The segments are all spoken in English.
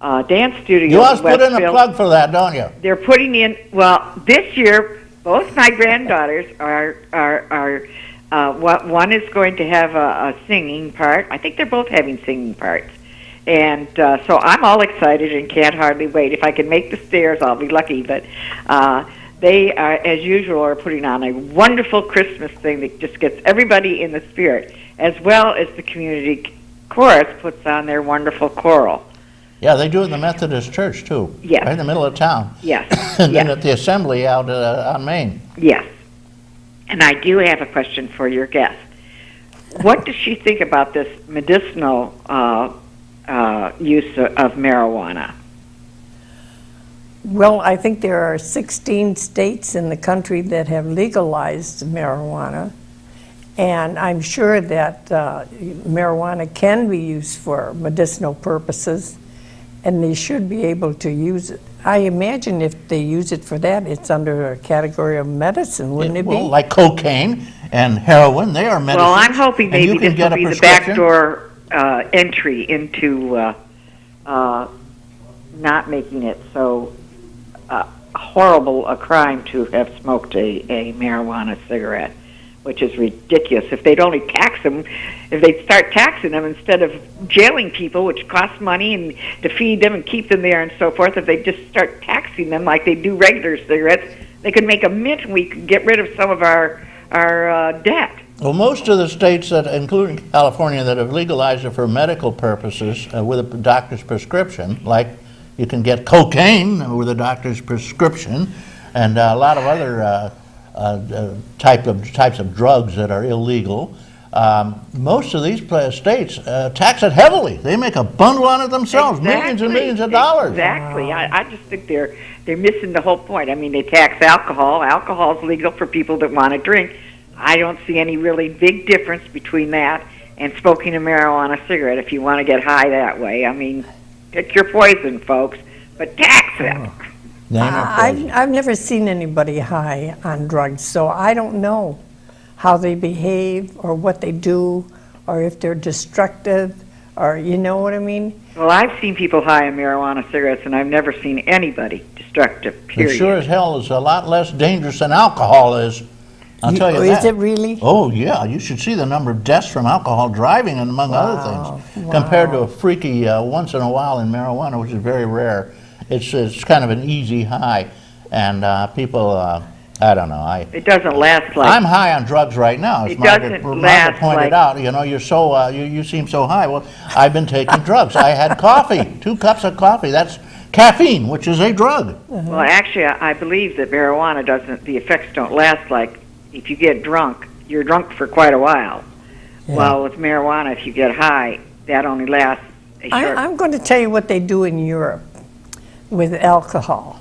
dance studio. You always in put in a Westfield. plug for that, don't you? They're putting in, well, this year, both my granddaughters one is going to have a singing part. I think they're both having singing parts. And so I'm all excited and can't hardly wait. If I can make the stairs, I'll be lucky. But they, are, as usual, are putting on a wonderful Christmas thing that just gets everybody in the spirit, as well as the community chorus puts on their wonderful choral. Yeah, they do it in the Methodist Church, too. Yes. Right in the middle of town. Yes. And then Yes. at the assembly out on Main. Yes. And I do have a question for your guest. What does she think about this medicinal use of marijuana? Well, I think there are 16 states in the country that have legalized marijuana, and I'm sure that marijuana can be used for medicinal purposes, and they should be able to use it. I imagine if they use it for that, it's under a category of medicine, wouldn't it be? Well, like cocaine and heroin, they are medicines. Well, I'm hoping and you maybe can this get will a be the prescription. backdoor entry into not making it so horrible a crime to have smoked a marijuana cigarette, which is ridiculous. If they'd only tax them, if they'd start taxing them instead of jailing people, which costs money and to feed them and keep them there and so forth, if they just start taxing them like they do regular cigarettes, they could make a mint and we could get rid of some of our debt. Well, most of the states, that, including California, that have legalized it for medical purposes with a doctor's prescription, like you can get cocaine with a doctor's prescription, and a lot of other types of drugs that are illegal. Most of these states tax it heavily. They make a bundle on it themselves, millions and millions of dollars. Exactly. I just think they're missing the whole point. I mean, they tax alcohol. Alcohol's legal for people that want to drink. I don't see any really big difference between that and smoking a marijuana cigarette if you want to get high that way. I mean, pick your poison, folks, but tax it. I've never seen anybody high on drugs, so I don't know how they behave or what they do or if they're destructive or, you know what I mean? Well, I've seen people high on marijuana cigarettes, and I've never seen anybody destructive, period. It sure as hell is a lot less dangerous than alcohol is. I'll tell you that. Is it really? Oh, yeah. You should see the number of deaths from alcohol driving, and among other things, compared to a freaky once in a while in marijuana, which is very rare. It's kind of an easy high, and people, I don't know. It doesn't last like... I'm high on drugs right now. As It Margaret doesn't last pointed like... out, you know, you're so you seem so high. Well, I've been taking drugs. I had coffee, 2 cups of coffee. That's caffeine, which is a drug. Well, actually, I believe that marijuana doesn't, the effects don't last like, if you get drunk, you're drunk for quite a while. Yeah. Well, with marijuana, if you get high, that only lasts a short... I'm going to tell you what they do in Europe with alcohol.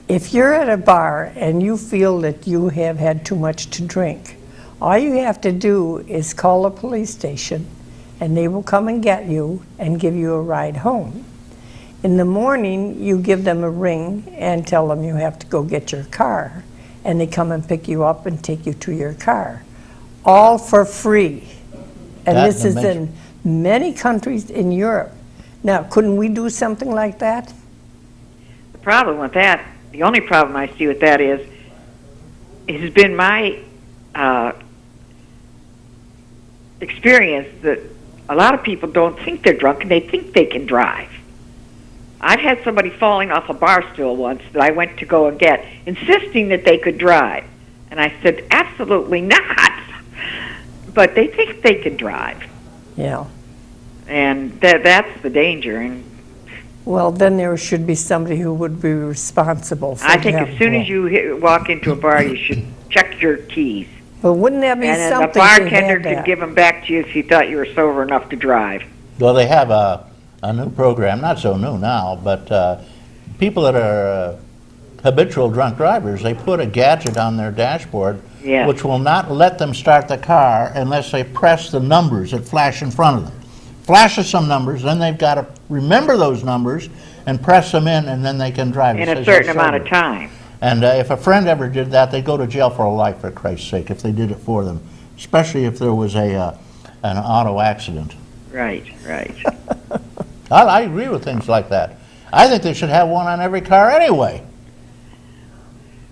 If you're at a bar and you feel that you have had too much to drink, all you have to do is call a police station and they will come and get you and give you a ride home. In the morning, you give them a ring and tell them you have to go get your car, and they come and pick you up and take you to your car, all for free. And this is in many countries in Europe. Now, couldn't we do something like that? The problem with that, the only problem I see with that is, it has been my experience that a lot of people don't think they're drunk and they think they can drive. I've had somebody falling off a bar stool once that I went to go and get, insisting that they could drive. And I said, absolutely not. But they think they can drive. Yeah. And that's the danger. And well, then there should be somebody who would be responsible for I think them. as soon as you walk into a bar, you should check your keys. But wouldn't that be and then something the bartender to have could give them back to you if you thought you were sober enough to drive. Well, they have a new program, not so new now, but people that are habitual drunk drivers, they put a gadget on their dashboard which will not let them start the car unless they press the numbers that flash in front of them. Flashes some numbers, then they've got to remember those numbers and press them in, and then they can drive. In a certain amount of time. And if a friend ever did that, they'd go to jail for life, for Christ's sake, if they did it for them, especially if there was an auto accident. Right, right. I agree with things like that. I think they should have one on every car anyway.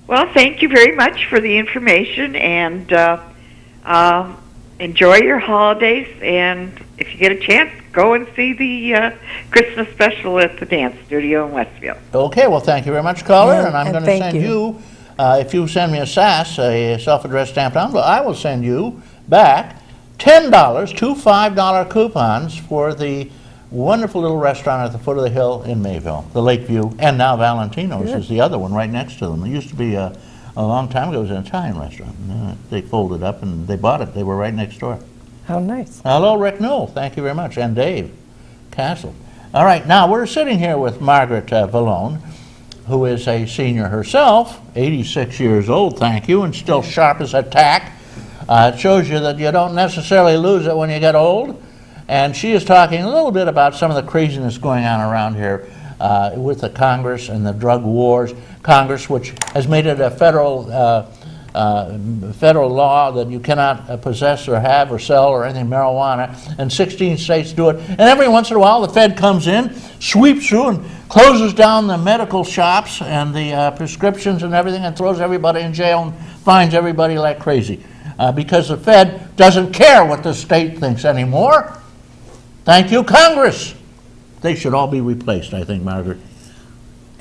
Well, thank you very much for the information, and enjoy your holidays. And if you get a chance, go and see the Christmas special at the Dance Studio in Westfield. Okay, well, thank you very much, caller, Yeah, and I'm and going to thank send you. if you send me a SAS, a self-addressed stamped envelope, I will send you back $10, two $5 coupons for the wonderful little restaurant at the foot of the hill in Mayville, the Lakeview, and now Valentino's is the other one right next to them. It used to be a long time ago, it was an Italian restaurant. They folded up and they bought it. They were right next door. How nice. Hello, Rick Newell. Thank you very much. And Dave Castle. All right, now we're sitting here with Margaret Vallone, who is a senior herself, 86 years old, thank you, and still sharp as a tack. It shows you that you don't necessarily lose it when you get old. And she is talking a little bit about some of the craziness going on around here with the Congress and the drug wars. Congress, which has made it a federal law that you cannot possess or have or sell or anything marijuana, and 16 states do it. And every once in a while, the Fed comes in, sweeps through, and closes down the medical shops and the prescriptions and everything, and throws everybody in jail and fines everybody like crazy. Because the Fed doesn't care what the state thinks anymore. Thank you, Congress. They should all be replaced, I think, Margaret.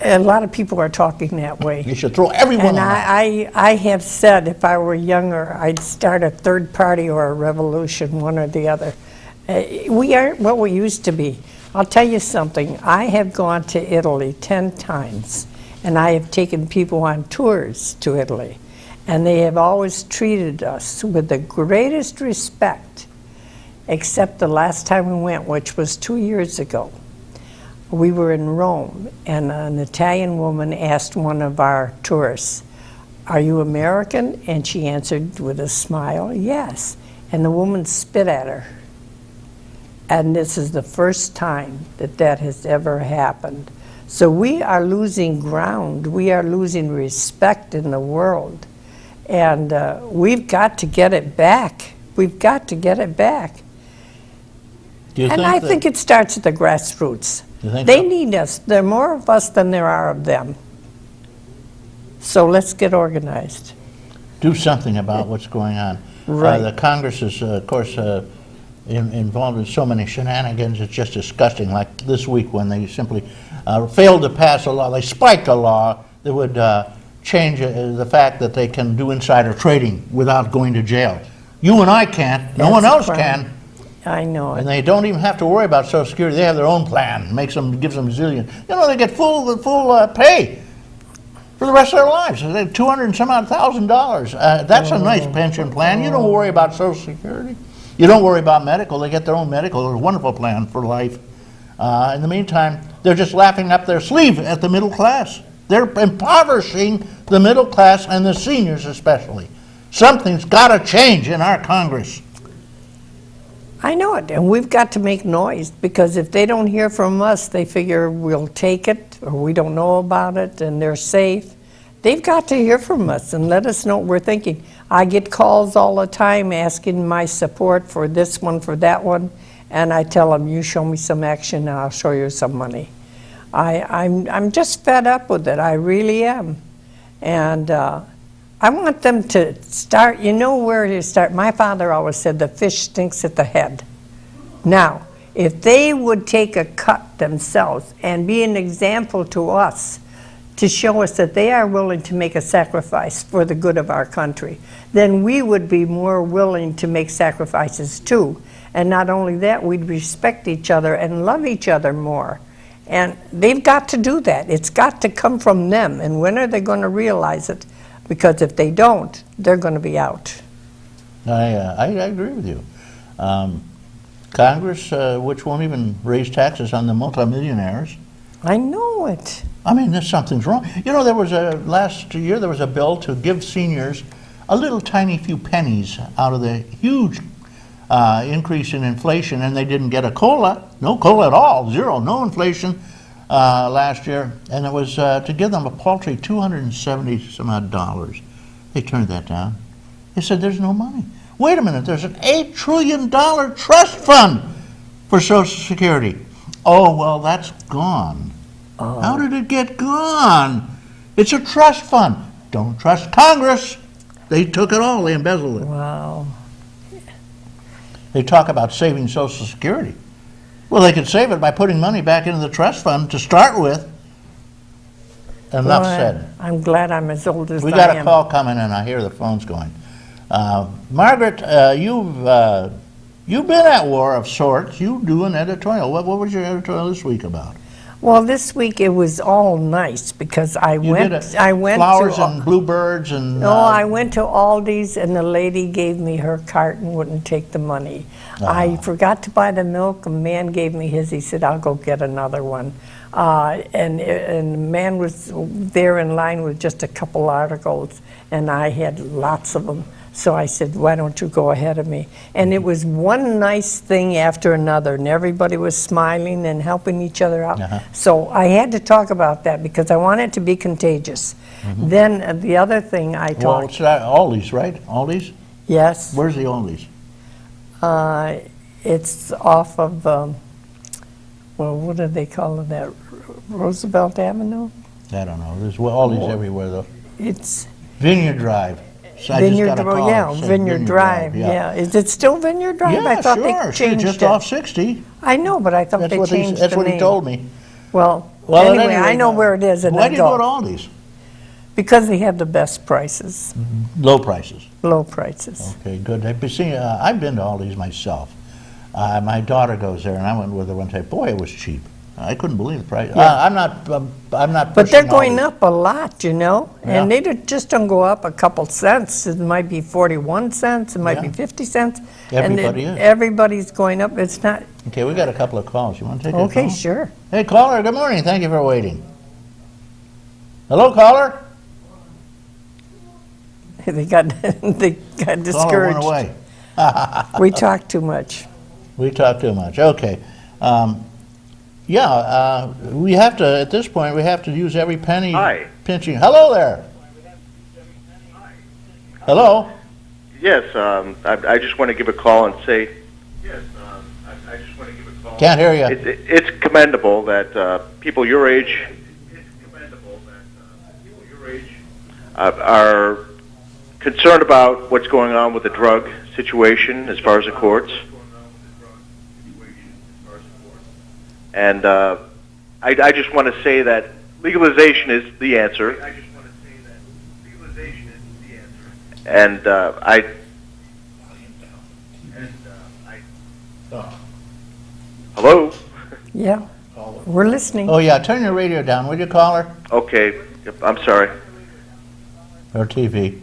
A lot of people are talking that way. You should throw everyone And out. I have said if I were younger, I'd start a third party or a revolution, one or the other. We aren't what we used to be. I'll tell you something. I have gone to Italy 10 times, and I have taken people on tours to Italy, and they have always treated us with the greatest respect, except the last time we went, which was 2 years ago. We were in Rome, and an Italian woman asked one of our tourists, "Are you American?" And she answered with a smile, "Yes." And the woman spit at her. And this is the first time that that has ever happened. So we are losing ground. We are losing respect in the world. And we've got to get it back. We've got to get it back. And I think it starts at the grassroots. They need us. There are more of us than there are of them. So let's get organized. Do something about what's going on. Right. The Congress is, of course, involved in so many shenanigans. It's just disgusting. Like this week when they simply failed to pass a law. They spiked a law that would change the fact that they can do insider trading without going to jail. You and I can't. No one else can. I know it. And they don't even have to worry about Social Security. They have their own plan. Gives them a zillion. You know, they get full pay for the rest of their lives. They have $200 and some odd $1,000. That's a nice pension plan. You don't worry about Social Security. You don't worry about medical. They get their own medical. It's a wonderful plan for life. In the meantime, they're just laughing up their sleeve at the middle class. They're impoverishing the middle class and the seniors especially. Something's got to change in our Congress. I know it, and we've got to make noise, because if they don't hear from us, they figure we'll take it, or we don't know about it, and they're safe. They've got to hear from us and let us know what we're thinking. I get calls all the time asking my support for this one, for that one, and I tell them, you show me some action, and I'll show you some money. I'm just fed up with it. I really am. And I want them to start, you know where to start. My father always said the fish stinks at the head. Now, if they would take a cut themselves and be an example to us, to show us that they are willing to make a sacrifice for the good of our country, then we would be more willing to make sacrifices too. And not only that, we'd respect each other and love each other more. And they've got to do that. It's got to come from them. And when are they going to realize it? Because if they don't, they're going to be out. I agree with you. Congress, which won't even raise taxes on the multimillionaires. I know it. I mean, something's wrong. You know, last year there was a bill to give seniors a little tiny few pennies out of the huge increase in inflation, and they didn't get a COLA. No COLA at all, zero, no inflation last year. And it was to give them a paltry $270 some odd dollars. They turned that down. They said there's no money. Wait a minute, there's an $8 trillion trust fund for Social Security. Oh, well, that's gone. How did it get gone? It's a trust fund. Don't trust Congress. They took it all. They embezzled it. Wow. They talk about saving Social Security. Well, they could save it by putting money back into the trust fund to start with. Enough Boy, said. I'm glad I'm as old as We I got a am. call coming in. I hear the phone's going. Margaret, you've been at war of sorts. You do an editorial. What was your editorial this week about? Well, this week it was all nice because I You went. did I went flowers to. and bluebirds and. No, I went to Aldi's and the lady gave me her cart and wouldn't take the money. I forgot to buy the milk. A man gave me his. He said, "I'll go get another one." And the man was there in line with just a couple articles, and I had lots of them. So I said, "Why don't you go ahead of me?" And it was one nice thing after another, and everybody was smiling and helping each other out. So I had to talk about that because I want it to be contagious. Then the other thing I Well, talked. it's Aldi's, right? Aldi's? Yes. Where's the Aldi's? It's off of, well, what do they call it, that Roosevelt Avenue? I don't know. There's Aldi's everywhere, though. It's Vineyard Drive. So I just Vineyard got a Drive, call. yeah, It said Vineyard Drive, yeah. Is it still Vineyard Drive? Yeah, I thought sure. they Sure, changed just it. off 60. I know, but I thought That's they what changed That's the what name. he told me. Well, Well, at anyway, any I rate, know where it is and Why I do you go to go. Aldi's? Because they have the best prices, Low prices. low prices. Okay, good. I've been to Aldi's myself. My daughter goes there, and I went with her one time. Boy, it was cheap. I couldn't believe the price. Yeah. I'm not. But pushing they're going Aldi's. up a lot, you know? And Yeah. just don't go up a couple cents. It might be 41 cents, it might be Yeah. 50 cents. Everybody is. Everybody's going up. It's not, Okay, we got a couple of calls. You want to take a okay, call? sure. Hey, caller. Good morning. Thank you for waiting. Hello, caller. They got they got Caller discouraged. went away. We talk too much. We talk too much. Okay. We have to, at this point, we have to use every penny. Hi. Pinching. Hello there. Hello. Yes, I just want to give a call and say Can't hear you. it's commendable that people your age are concerned about what's going on with the drug situation as far as the courts. And I just want to say that legalization is the answer. And hello? Yeah, we're listening. Oh, yeah. Turn your radio down, will you, caller? Okay, I'm sorry. Or TV.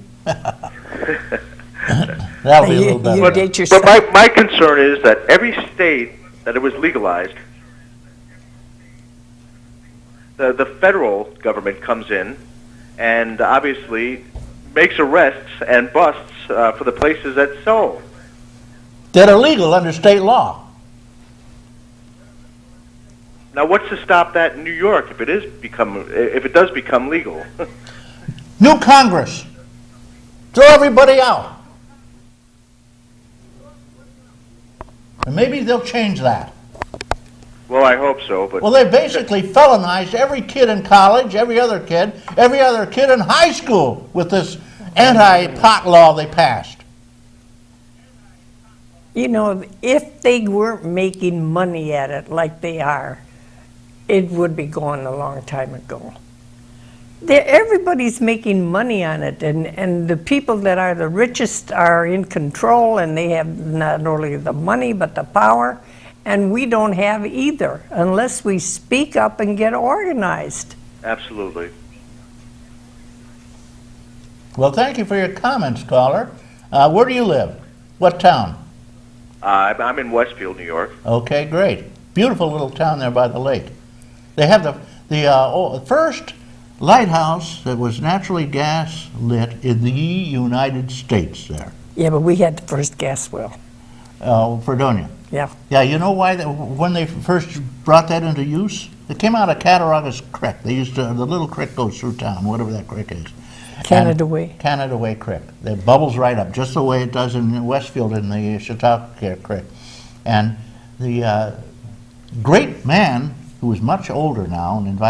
That'll be a little better. You date yourself. But my concern is that every state that it was legalized, the federal government comes in and obviously makes arrests and busts for the places that sell. That are legal under state law. Now, what's to stop that in New York if it does become legal? New Congress. Throw everybody out. And maybe they'll change that. Well, I hope so, but Well, they basically felonized every kid in college, every other kid in high school with this anti-pot law they passed. You know, if they weren't making money at it like they are, it would be gone a long time ago. Everybody's making money on it, and the people that are the richest are in control, and they have not only the money but the power, and we don't have either unless we speak up and get organized. absolutely. Well, thank you for your comments, caller. Where do you live? What town? I'm in Westfield, New York. Okay, great. Beautiful little town there by the lake. They have the first lighthouse that was naturally gas lit in the United States there, Yeah, but we had the first gas well. Fredonia. Yeah. Yeah, you know why? When they first brought that into use, it came out of Cattaraugus Creek. The little creek goes through town, whatever that creek is. Canada Way. Canada Way Creek. It bubbles right up, just the way it does in Westfield in the Chautauqua Creek. And great man who was much older now and invited